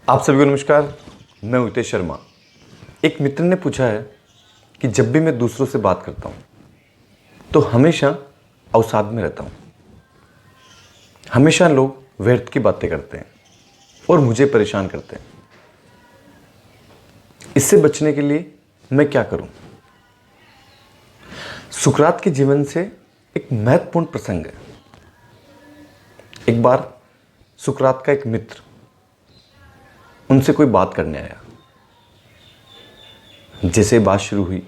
आप सभी को नमस्कार। मैं उतेश शर्मा। एक मित्र ने पूछा है कि जब भी मैं दूसरों से बात करता हूँ तो हमेशा अवसाद में रहता हूँ। हमेशा लोग व्यर्थ की बातें करते हैं और मुझे परेशान करते हैं। इससे बचने के लिए मैं क्या करूँ? सुकरात के जीवन से एक महत्वपूर्ण प्रसंग है। एक बार सुकरात का एक मित्र उनसे कोई बात करने आया। जैसे बात शुरू हुई,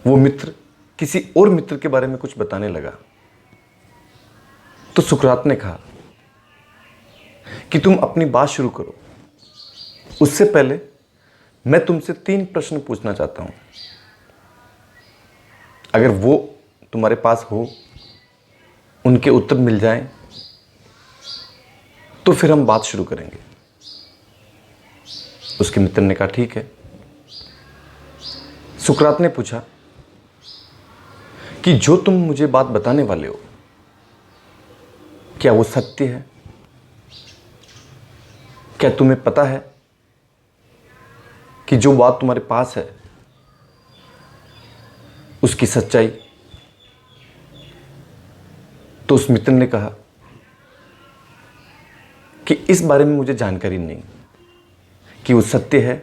वो मित्र किसी और मित्र के बारे में कुछ बताने लगा। तो सुकरात ने कहा कि तुम अपनी बात शुरू करो, उससे पहले मैं तुमसे 3 प्रश्न पूछना चाहता हूं। अगर वो तुम्हारे पास हो, उनके उत्तर मिल जाएं, तो फिर हम बात शुरू करेंगे। उसके मित्र ने कहा ठीक है। सुकरात ने पूछा कि जो तुम मुझे बात बताने वाले हो, क्या वो सत्य है? क्या तुम्हें पता है कि जो बात तुम्हारे पास है उसकी सच्चाई? तो उस मित्र ने कहा कि इस बारे में मुझे जानकारी नहीं कि वो सत्य है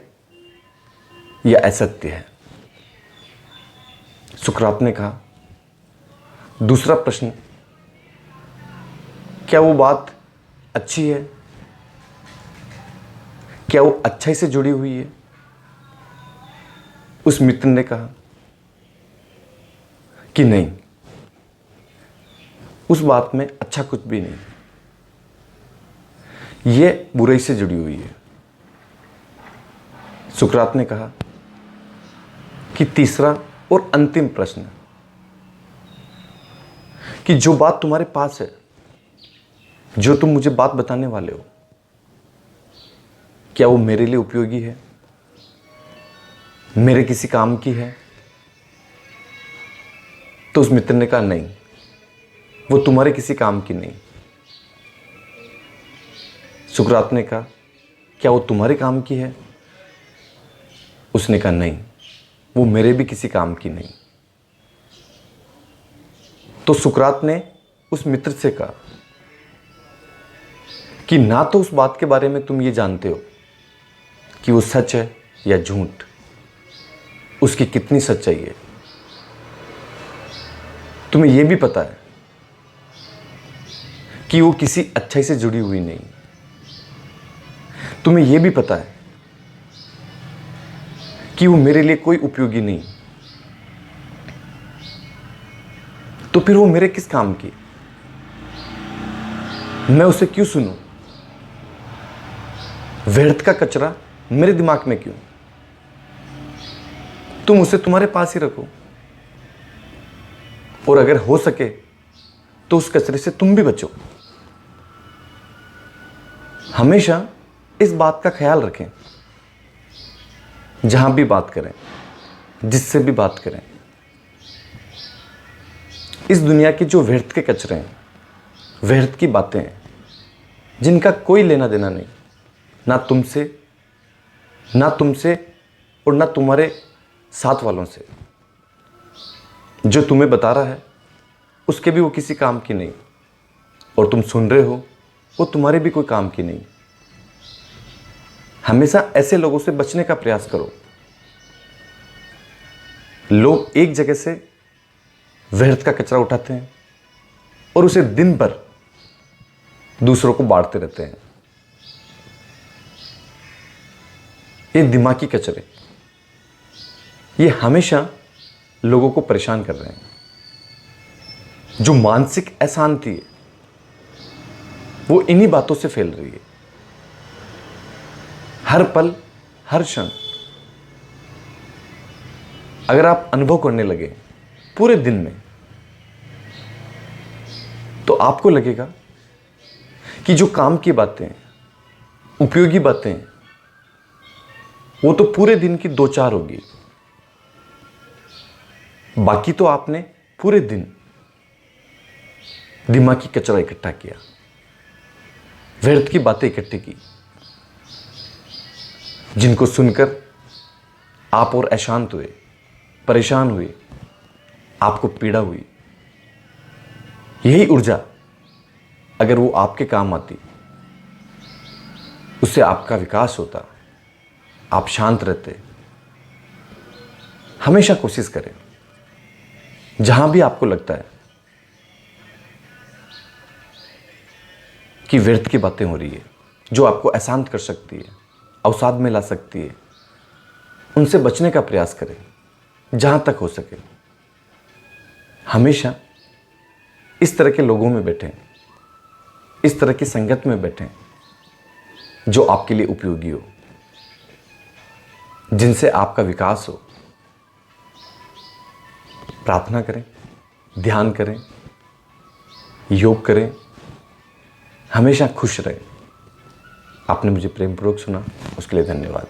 या असत्य है। सुकरात ने कहा दूसरा प्रश्न, क्या वो बात अच्छी है? क्या वो अच्छाई से जुड़ी हुई है? उस मित्र ने कहा कि नहीं, उस बात में अच्छा कुछ भी नहीं, यह बुराई से जुड़ी हुई है। सुकरात ने कहा कि तीसरा और अंतिम प्रश्न, कि जो बात तुम्हारे पास है, जो तुम मुझे बात बताने वाले हो, क्या वो मेरे लिए उपयोगी है, मेरे किसी काम की है? तो उस मित्र ने कहा नहीं, वो तुम्हारे किसी काम की नहीं। सुकरात ने कहा क्या वो तुम्हारे काम की है? उसने कहा नहीं, वो मेरे भी किसी काम की नहीं। तो सुकरात ने उस मित्र से कहा कि ना तो उस बात के बारे में तुम ये जानते हो कि वो सच है या झूठ, उसकी कितनी सच्चाई है। तुम्हें यह भी पता है कि वो किसी अच्छाई से जुड़ी हुई नहीं। तुम्हें यह भी पता है कि वो मेरे लिए कोई उपयोगी नहीं। तो फिर वो मेरे किस काम की? मैं उसे क्यों सुनूं? व्यर्थ का कचरा मेरे दिमाग में क्यों? तुम उसे तुम्हारे पास ही रखो, और अगर हो सके तो उस कचरे से तुम भी बचो। हमेशा इस बात का ख्याल रखें, जहां भी बात करें, जिससे भी बात करें, इस दुनिया की जो व्यर्थ के कचरे हैं, व्यर्थ की बातें हैं, जिनका कोई लेना देना नहीं, ना तुमसे और ना तुम्हारे साथ वालों से, जो तुम्हें बता रहा है उसके भी वो किसी काम की नहीं, और तुम सुन रहे हो वो तुम्हारे भी कोई काम की नहीं। हमेशा ऐसे लोगों से बचने का प्रयास करो। लोग एक जगह से व्यर्थ का कचरा उठाते हैं और उसे दिन भर दूसरों को बांटते रहते हैं। ये दिमागी कचरे, ये हमेशा लोगों को परेशान कर रहे हैं। जो मानसिक अशांति है वो इन्हीं बातों से फैल रही है। हर पल, हर क्षण अगर आप अनुभव करने लगे पूरे दिन में, तो आपको लगेगा कि जो काम की बातें, उपयोगी बातें, वो तो पूरे दिन की 2-4 होगी। बाकी तो आपने पूरे दिन दिमागी कचरा इकट्ठा किया, व्यर्थ की बातें इकट्ठी की, जिनको सुनकर आप और अशांत हुए, परेशान हुए, आपको पीड़ा हुई। यही ऊर्जा अगर वो आपके काम आती, उससे आपका विकास होता, आप शांत रहते। हमेशा कोशिश करें, जहां भी आपको लगता है कि व्यर्थ की बातें हो रही है, जो आपको अशांत कर सकती है, अवसाद में ला सकती है, उनसे बचने का प्रयास करें जहां तक हो सके। हमेशा इस तरह के लोगों में बैठें, इस तरह की संगत में बैठें जो आपके लिए उपयोगी हो, जिनसे आपका विकास हो। प्रार्थना करें, ध्यान करें, योग करें, हमेशा खुश रहें। आपने मुझे प्रेमपूर्वक सुना, उसके लिए धन्यवाद।